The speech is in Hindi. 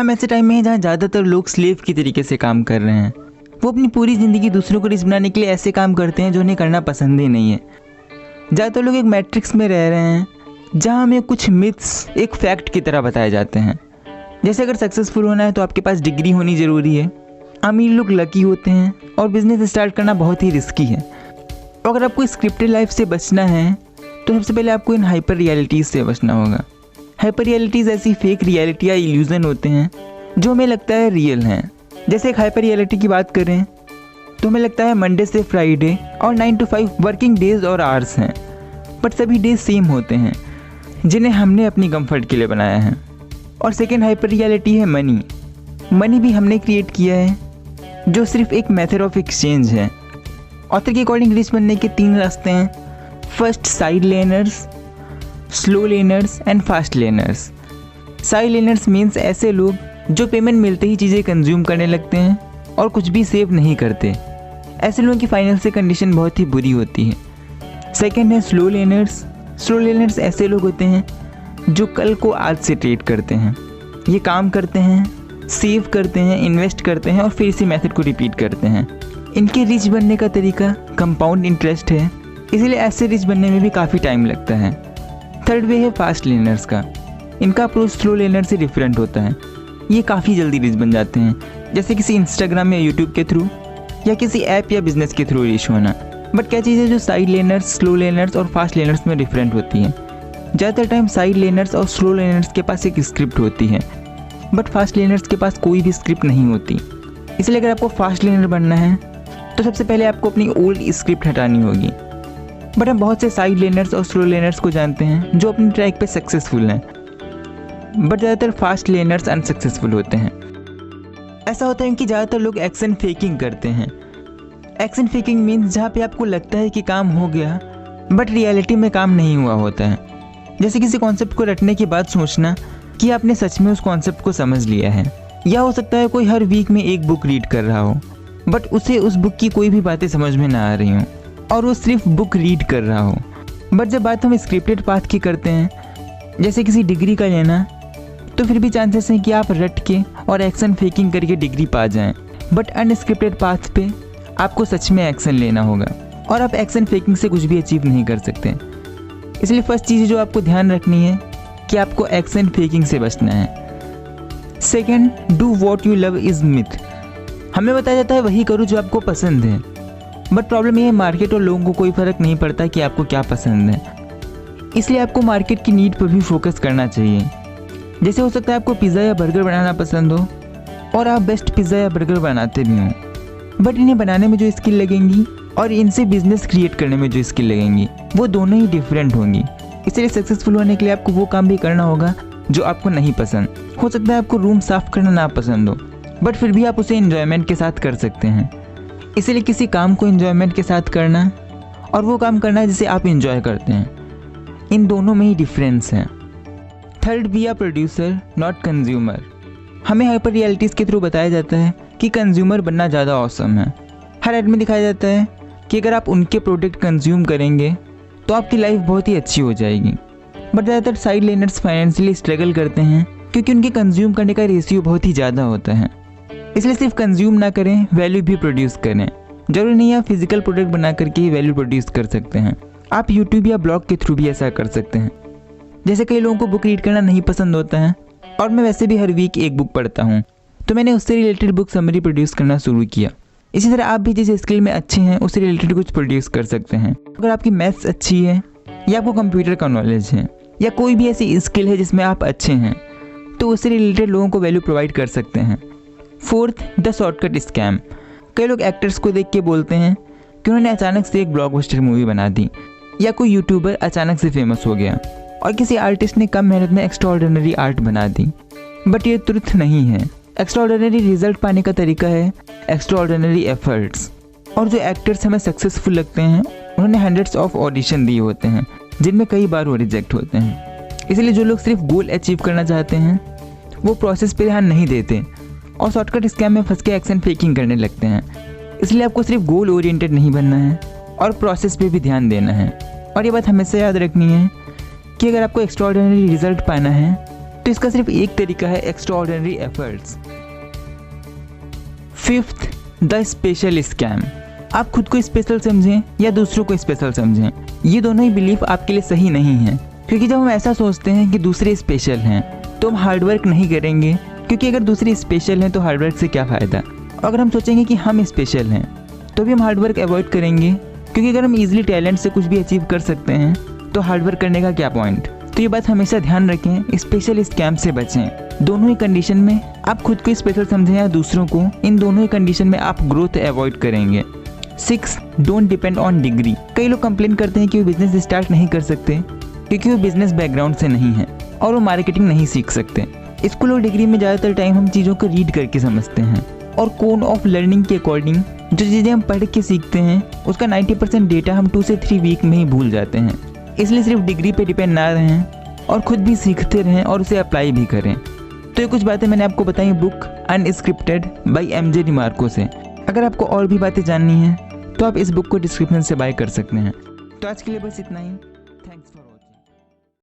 हम ऐसे टाइम में हैं जहाँ ज़्यादातर लोग स्लेव की तरीके से काम कर रहे हैं। वो अपनी पूरी ज़िंदगी दूसरों को रिच बनाने के लिए ऐसे काम करते हैं जो उन्हें करना पसंद ही नहीं है। ज़्यादातर लोग एक मैट्रिक्स में रह रहे हैं जहाँ हमें कुछ मिथ्स एक फैक्ट की तरह बताए जाते हैं। जैसे अगर सक्सेसफुल होना है तो आपके पास डिग्री होनी ज़रूरी है, अमीर लोग लकी होते हैं और बिज़नेस स्टार्ट करना बहुत ही रिस्की है। अगर आपको स्क्रिप्टेड लाइफ से बचना है तो सबसे पहले आपको इन हाइपर रियलिटीज़ से बचना होगा। हाइपर रियलिटीज़ ऐसी फेक रियलिटी या इल्यूज़न होते हैं जो हमें लगता है रियल हैं। जैसे एक हाइपर रियलिटी की बात करें तो हमें लगता है मंडे से फ्राइडे और 9 to 5 वर्किंग डेज और आवर्स हैं, बट सभी डेज सेम होते हैं जिन्हें हमने अपनी कंफर्ट के लिए बनाया है। और सेकेंड हाइपर रियलिटी है मनी। मनी भी हमने क्रिएट किया है जो सिर्फ एक मेथड ऑफ एक्सचेंज है। ऑथर के अकॉर्डिंग रिच बनने के 3 रास्ते हैं। First, side learners, slow learners and fast learners. Side learners means ऐसे लोग जो पेमेंट मिलते ही चीज़ें कंज्यूम करने लगते हैं और कुछ भी सेव नहीं करते। ऐसे लोगों की फाइनेंशियल कंडीशन बहुत ही बुरी होती है। सेकेंड है स्लो लेनर्स। स्लो लेनर्स ऐसे लोग होते हैं जो कल को आज से ट्रेड करते हैं। ये काम करते हैं, सेव करते हैं, इन्वेस्ट करते हैं और फिर इसी मेथड को रिपीट करते हैं। इनके रिच बनने का तरीका कंपाउंड इंटरेस्ट है, इसलिए ऐसे रिच बनने में भी काफ़ी टाइम लगता है। थर्ड वे है फास्ट लेनर्स का। इनका अप्रोच स्लो लेनर से डिफरेंट होता है। ये काफ़ी जल्दी रिच बन जाते हैं, जैसे किसी इंस्टाग्राम या यूट्यूब के थ्रू या किसी ऐप या बिजनेस के थ्रू रिच होना। बट क्या चीज़ है जो साइड लेनर्स, स्लो लेनर्स और फास्ट लेनर्स में डिफरेंट होती है? ज़्यादातर टाइम साइड लेनर्स और स्लो लेनर्स के पास एक स्क्रिप्ट होती है, बट फास्ट लेनर्स के पास कोई भी स्क्रिप्ट नहीं होती। इसलिए अगर आपको फास्ट लेनर बनना है तो सबसे पहले आपको अपनी ओल्ड स्क्रिप्ट हटानी होगी। बट हम बहुत से साइड लेनर्स और स्लो लेनर्स को जानते हैं जो अपनी ट्रैक पे सक्सेसफुल हैं, बट ज़्यादातर फास्ट लेनर्स अनसक्सेसफुल होते हैं। ऐसा होता है कि ज़्यादातर लोग एक्शन फेकिंग करते हैं। एक्शन फेकिंग मीन्स जहाँ पे आपको लगता है कि काम हो गया बट रियलिटी में काम नहीं हुआ होता है। जैसे किसी कॉन्सेप्ट को रटने के बाद सोचना कि आपने सच में उस कॉन्सेप्ट को समझ लिया है। या हो सकता है कोई हर वीक में एक बुक रीड कर रहा हो बट उसे उस बुक की कोई भी बातें समझ में ना आ रही हों और वो सिर्फ बुक रीड कर रहा हो। बट जब बात हम स्क्रिप्टेड पाथ की करते हैं, जैसे किसी डिग्री का लेना, तो फिर भी चांसेस हैं कि आप रट के और एक्शन फेकिंग करके डिग्री पा जाएं। बट अनस्क्रिप्टेड पाथ पे आपको सच में एक्शन लेना होगा और आप एक्शन फेकिंग से कुछ भी अचीव नहीं कर सकते। इसलिए फर्स्ट चीज़ जो आपको ध्यान रखनी है कि आपको एक्शन फेकिंग से बचना है। Second, do what you love is myth. हमें बताया जाता है वही करो जो आपको पसंद है, बट प्रॉब्लम ये है मार्केट और लोगों को कोई फ़र्क नहीं पड़ता कि आपको क्या पसंद है। इसलिए आपको मार्केट की नीड पर भी फोकस करना चाहिए। जैसे हो सकता है आपको पिज़्ज़ा या बर्गर बनाना पसंद हो और आप बेस्ट पिज़्ज़ा या बर्गर बनाते भी हों, बट इन्हें बनाने में जो स्किल लगेंगी और इनसे बिजनेस क्रिएट करने में जो स्किल लगेंगी वो दोनों ही डिफरेंट होंगी। इसलिए सक्सेसफुल होने के लिए आपको वो काम भी करना होगा जो आपको नहीं पसंद। हो सकता है आपको रूम साफ़ करना ना पसंद हो, बट फिर भी आप उसे एंजॉयमेंट के साथ कर सकते हैं। इसलिए किसी काम को एंजॉयमेंट के साथ करना और वो काम करना जिसे आप एंजॉय करते हैं, इन दोनों में ही डिफरेंस है। Third, be a producer not consumer. हमें हाइपर रियलिटीज़ के थ्रू बताया जाता है कि कंज्यूमर बनना ज़्यादा ऑसम है। हर एड में दिखाया जाता है कि अगर आप उनके प्रोडक्ट कंज्यूम करेंगे तो आपकी लाइफ बहुत ही अच्छी हो जाएगी। बट ज़्यादातर साइड लेनर्स फाइनेंशियली स्ट्रगल करते हैं क्योंकि उनके कंज्यूम करने का रेशियो बहुत ही ज़्यादा होता है। इसलिए सिर्फ कंज्यूम ना करें, वैल्यू भी प्रोड्यूस करें। जरूरी नहीं आप फिजिकल प्रोडक्ट बना करके ही वैल्यू प्रोड्यूस कर सकते हैं। आप यूट्यूब या ब्लॉग के थ्रू भी ऐसा कर सकते हैं। जैसे कई लोगों को बुक रीड करना नहीं पसंद होता है और मैं वैसे भी हर वीक एक बुक पढ़ता हूँ, तो मैंने उससे रिलेटेड बुक समरी प्रोड्यूस करना शुरू किया। इसी तरह आप भी जिस स्किल में अच्छे हैं उससे रिलेटेड कुछ प्रोड्यूस कर सकते हैं। अगर आपकी मैथ्स अच्छी है या आपको कंप्यूटर का नॉलेज है या कोई भी ऐसी स्किल है जिसमें आप अच्छे हैं, तो उससे रिलेटेड लोगों को वैल्यू प्रोवाइड कर सकते हैं। Fourth, the shortcut scam. कई लोग एक्टर्स को देख के बोलते हैं कि उन्होंने अचानक से एक ब्लॉकबस्टर मूवी बना दी, या कोई यूट्यूबर अचानक से फेमस हो गया और किसी आर्टिस्ट ने कम मेहनत में एक्स्ट्राऑर्डिनरी आर्ट बना दी। बट ये ट्रुथ नहीं है। एक्स्ट्राऑर्डिनरी रिजल्ट पाने का तरीका है एक्स्ट्राऑर्डिनरी एफर्ट्स। और जो एक्टर्स हमें सक्सेसफुल लगते हैं उन्होंने हंड्रेड्स ऑफ ऑडिशन दिए होते हैं जिनमें कई बार वो रिजेक्ट होते हैं। इसलिए जो लोग सिर्फ गोल अचीव करना चाहते हैं वो प्रोसेस पे ध्यान नहीं देते और शॉर्टकट स्कैम में फंस के एक्शन फेकिंग करने लगते हैं। इसलिए आपको सिर्फ गोल ओरिएंटेड नहीं बनना है और प्रोसेस पे भी ध्यान देना है। और ये बात हमेशा याद रखनी है कि अगर आपको एक्स्ट्राऑर्डिनरी रिजल्ट पाना है तो तो इसका सिर्फ एक तरीका है, extraordinary efforts. Fifth, the special scam. आप खुद को स्पेशल समझें या दूसरों को स्पेशल समझें, ये दोनों ही बिलीफ आपके लिए सही नहीं है। क्योंकि जब हम ऐसा सोचते हैं कि दूसरे स्पेशल हैं तो हम हार्डवर्क नहीं करेंगे, क्योंकि अगर दूसरे स्पेशल हैं तो हार्डवर्क से क्या फ़ायदा। अगर हम सोचेंगे कि हम स्पेशल हैं तो भी हम हार्डवर्क अवॉइड करेंगे, क्योंकि अगर हम इजीली टैलेंट से कुछ भी अचीव कर सकते हैं तो हार्डवर्क करने का क्या पॉइंट। तो ये बात हमेशा ध्यान रखें, स्पेशल स्कैम से बचें। दोनों ही कंडीशन में आप खुद को स्पेशल समझें या दूसरों को, इन दोनों ही कंडीशन में आप ग्रोथ अवॉइड करेंगे। 6, डोंट डिपेंड ऑन डिग्री। कई लोग कंप्लेन करते हैं कि वो बिजनेस स्टार्ट नहीं कर सकते क्योंकि वो बिजनेस बैकग्राउंड से नहीं है और वो मार्केटिंग नहीं सीख सकते। स्कूल और डिग्री में ज़्यादातर टाइम हम चीज़ों को रीड करके समझते हैं और कोन ऑफ लर्निंग के अकॉर्डिंग जो चीज़ें हम पढ़ के सीखते हैं उसका 90% डेटा हम 2 से 3 वीक में ही भूल जाते हैं। इसलिए सिर्फ डिग्री पे डिपेंड ना रहें और खुद भी सीखते रहें और उसे अप्लाई भी करें। तो ये कुछ बातें मैंने आपको बताई book unscripted by MJ DeMarco से। अगर आपको और भी बातें जाननी हैं तो आप इस बुक को डिस्क्रिप्शन से बाय कर सकते हैं। तो आज के लिए बस इतना ही।